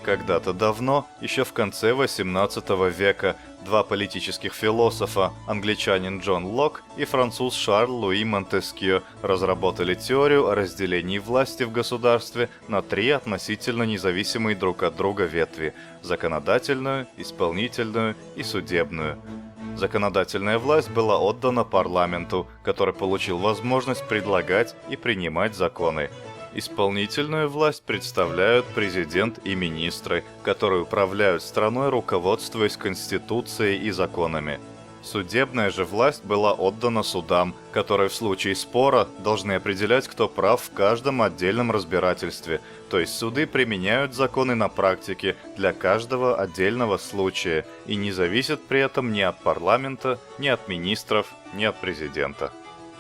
Когда-то давно, еще в конце XVIII века, два политических философа, англичанин Джон Лок и француз Шарль Луи Монтескье, разработали теорию о разделении власти в государстве на три относительно независимые друг от друга ветви – законодательную, исполнительную и судебную. Законодательная власть была отдана парламенту, который получил возможность предлагать и принимать законы. Исполнительную власть представляют президент и министры, которые управляют страной, руководствуясь Конституцией и законами. Судебная же власть была отдана судам, которые в случае спора должны определять, кто прав в каждом отдельном разбирательстве, то есть суды применяют законы на практике для каждого отдельного случая и не зависят при этом ни от парламента, ни от министров, ни от президента.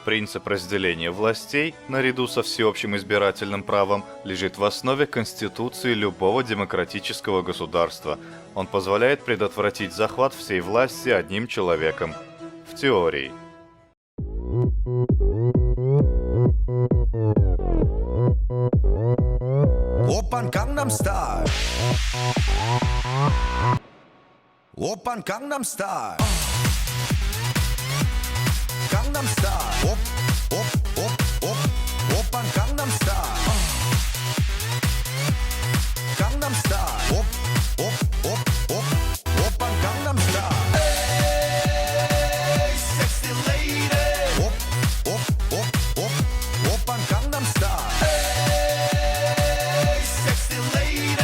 Принцип разделения властей, наряду со всеобщим избирательным правом, лежит в основе Конституции любого демократического государства. Он позволяет предотвратить захват всей власти одним человеком. В теории. Oppan Gangnam Style. Oppan Gangnam Style. Gangnam Style. Oppan Gangnam Style. Gangnam Style. Oppan Gangnam Style. Hey, sexy lady. Oppan Gangnam Style. Hey, sexy lady.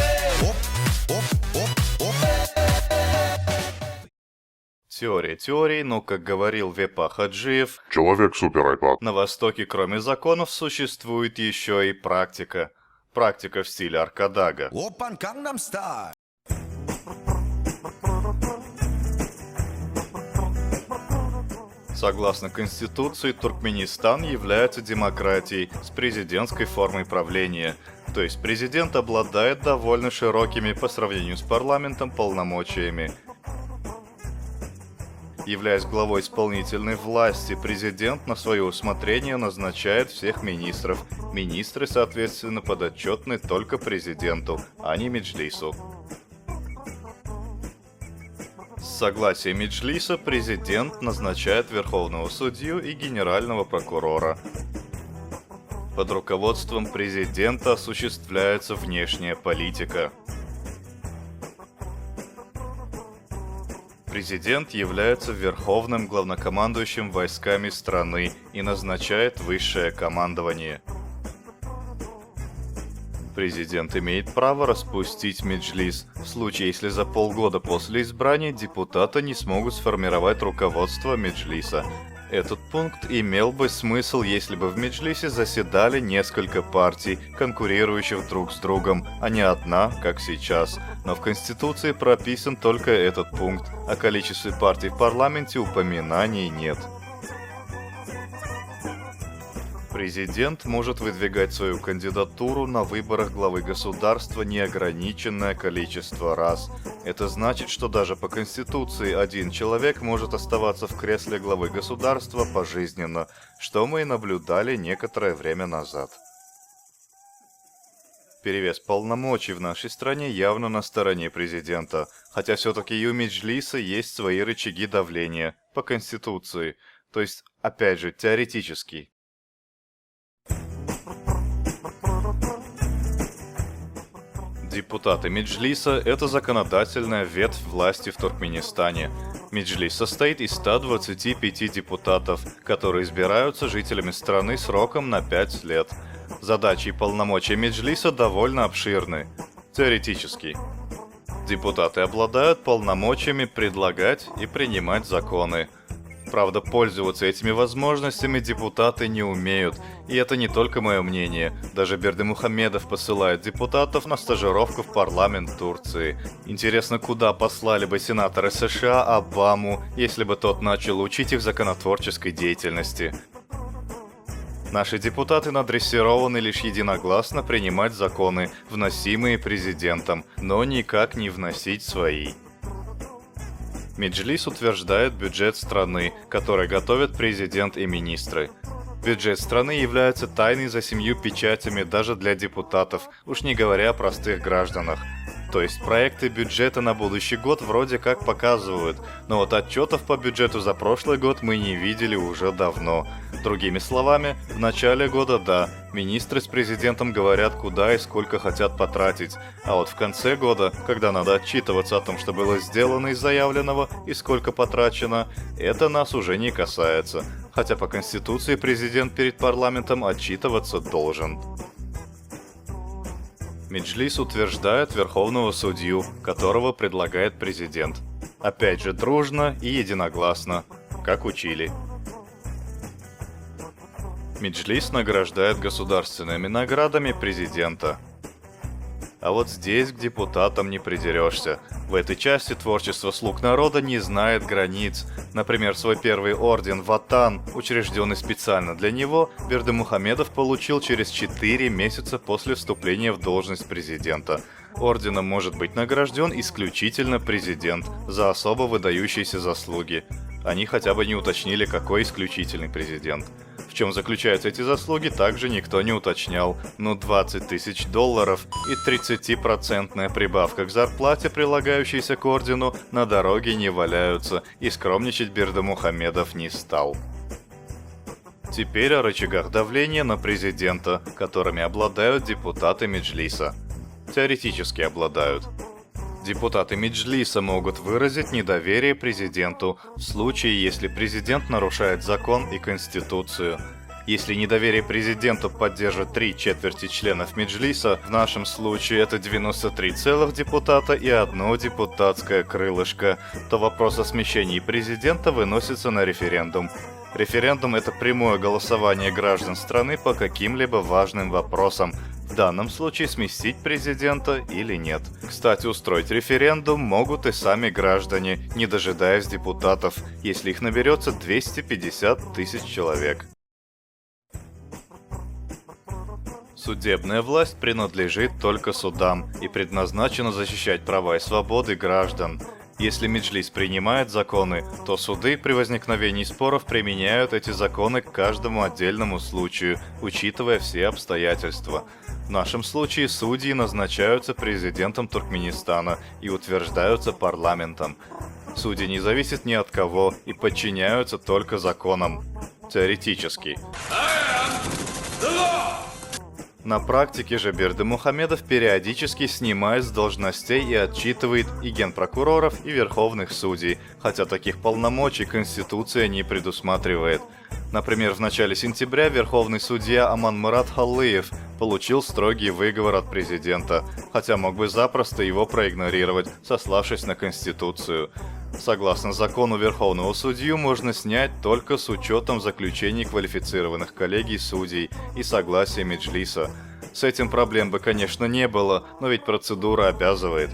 Теория теорий, но, как говорил Вепа Хаджиев, Человек-супер-айпад. на Востоке, кроме законов, существует еще и практика. Практика в стиле Аркадага. Oppan Gangnam Style. Согласно Конституции, Туркменистан является демократией с президентской формой правления. То есть президент обладает довольно широкими по сравнению с парламентом полномочиями. Являясь главой исполнительной власти, президент на свое усмотрение назначает всех министров. Министры, соответственно, подотчетны только президенту, а не Меджлису. С согласия Меджлиса президент назначает верховного судью и генерального прокурора. Под руководством президента осуществляется внешняя политика. Президент является верховным главнокомандующим войсками страны и назначает высшее командование. Президент имеет право распустить Меджлис, в случае, если за полгода после избрания депутаты не смогут сформировать руководство Меджлиса. Этот пункт имел бы смысл, если бы в Меджлисе заседали несколько партий, конкурирующих друг с другом, а не одна, как сейчас. Но в Конституции прописан только этот пункт, о количестве партий в парламенте упоминаний нет. Президент может выдвигать свою кандидатуру на выборах главы государства неограниченное количество раз. Это значит, что даже по Конституции один человек может оставаться в кресле главы государства пожизненно, что мы и наблюдали некоторое время назад. Перевес полномочий в нашей стране явно на стороне президента, хотя все-таки и у Меджлиса есть свои рычаги давления по Конституции, то есть, опять же, теоретически. Депутаты Меджлиса – это законодательная ветвь власти в Туркменистане. Меджлис состоит из 125 депутатов, которые избираются жителями страны сроком на 5 лет. Задачи и полномочия Меджлиса довольно обширны. Теоретически. Депутаты обладают полномочиями предлагать и принимать законы. Правда, пользоваться этими возможностями депутаты не умеют, и это не только мое мнение. Даже Бердымухамедов посылает депутатов на стажировку в парламент Турции. Интересно, куда послали бы сенаторы США Обаму, если бы тот начал учить их законотворческой деятельности. Наши депутаты надрессированы лишь единогласно принимать законы, вносимые президентом, но никак не вносить свои. Меджлис утверждает бюджет страны, который готовят президент и министры. Бюджет страны является тайной за 7 печатями даже для депутатов, уж не говоря о простых гражданах. То есть проекты бюджета на будущий год вроде как показывают, но вот отчетов по бюджету за прошлый год мы не видели уже давно. Другими словами, в начале года да, министры с президентом говорят, куда и сколько хотят потратить, а вот в конце года, когда надо отчитываться о том, что было сделано из заявленного и сколько потрачено, это нас уже не касается, хотя по Конституции президент перед парламентом отчитываться должен. Меджлис утверждает верховного судью, которого предлагает президент. Опять же дружно и единогласно, как учили. Меджлис награждает государственными наградами президента. А вот здесь к депутатам не придерешься. В этой части творчество «Слуг народа» не знает границ. Например, свой первый орден «Ватан», учрежденный специально для него, Бердымухамедов получил через 4 месяца после вступления в должность президента. Орденом может быть награжден исключительно президент за особо выдающиеся заслуги. Они хотя бы не уточнили, какой исключительный президент. В чем заключаются эти заслуги, также никто не уточнял. Но $20 тысяч и 30% прибавка к зарплате, прилагающейся к ордену, на дороге не валяются, и скромничать Бердымухамедов не стал. Теперь о рычагах давления на президента, которыми обладают депутаты Меджлиса. Теоретически обладают. Депутаты Меджлиса могут выразить недоверие президенту в случае, если президент нарушает закон и конституцию. Если недоверие президенту поддержит 3/4 членов Меджлиса, в нашем случае это 93 целых депутата и 1 депутатское крылышко, то вопрос о смещении президента выносится на референдум. Референдум – это прямое голосование граждан страны по каким-либо важным вопросам, в данном случае сместить президента или нет. Кстати, устроить референдум могут и сами граждане, не дожидаясь депутатов, если их наберется 250 тысяч человек. Судебная власть принадлежит только судам и предназначена защищать права и свободы граждан. Если Меджлис принимает законы, то суды при возникновении споров применяют эти законы к каждому отдельному случаю, учитывая все обстоятельства. В нашем случае судьи назначаются президентом Туркменистана и утверждаются парламентом. Судьи не зависят ни от кого и подчиняются только законам. Теоретически. На практике же Бердымухамедов периодически снимает с должностей и отчитывает и генпрокуроров, и верховных судей, хотя таких полномочий Конституция не предусматривает. Например, в начале сентября верховный судья Аманмурат Халлыев получил строгий выговор от президента, хотя мог бы запросто его проигнорировать, сославшись на Конституцию. Согласно закону, верховного судью можно снять только с учетом заключений квалифицированных коллегий судей и согласия Меджлиса. С этим проблем бы, конечно, не было, но ведь процедура обязывает.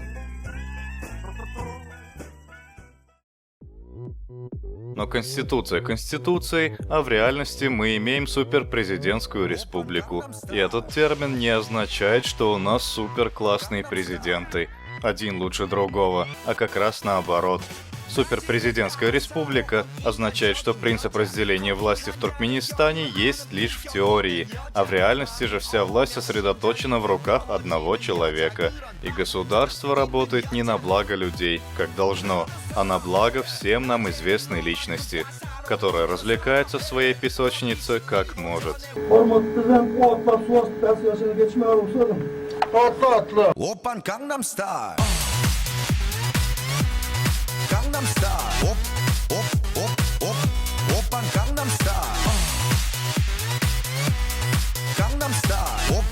Но Конституция Конституцией, а в реальности мы имеем суперпрезидентскую республику. И этот термин не означает, что у нас суперклассные президенты. Один лучше другого, а как раз наоборот. Суперпрезидентская республика означает, что принцип разделения власти в Туркменистане есть лишь в теории, а в реальности же вся власть сосредоточена в руках одного человека. И государство работает не на благо людей, как должно, а на благо всем нам известной личности, которая развлекается в своей песочнице как может. Oppan Gangnam Style. Gangnam Style. Op, op, op, op. Oppan Gangnam Style. Gangnam Style. Op,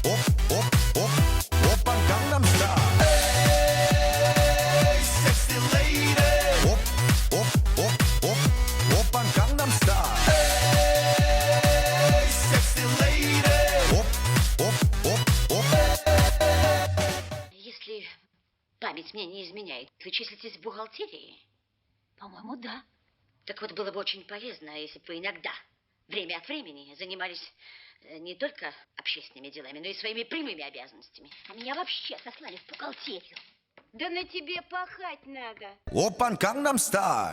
op, op, op. Oppan Gangnam Style. Hey, sexy lady. Op, op, op, op. Oppan Gangnam Style. Hey, sexy lady. Op, op, op, op. Если память мне не изменяет, вы числитесь в бухгалтерии? По-моему, да. Так вот, было бы очень полезно, если бы вы иногда, время от времени, занимались не только общественными делами, но и своими прямыми обязанностями. А меня вообще сослали в бухгалтерию. Да на тебе пахать надо. Oppan Gangnam Style.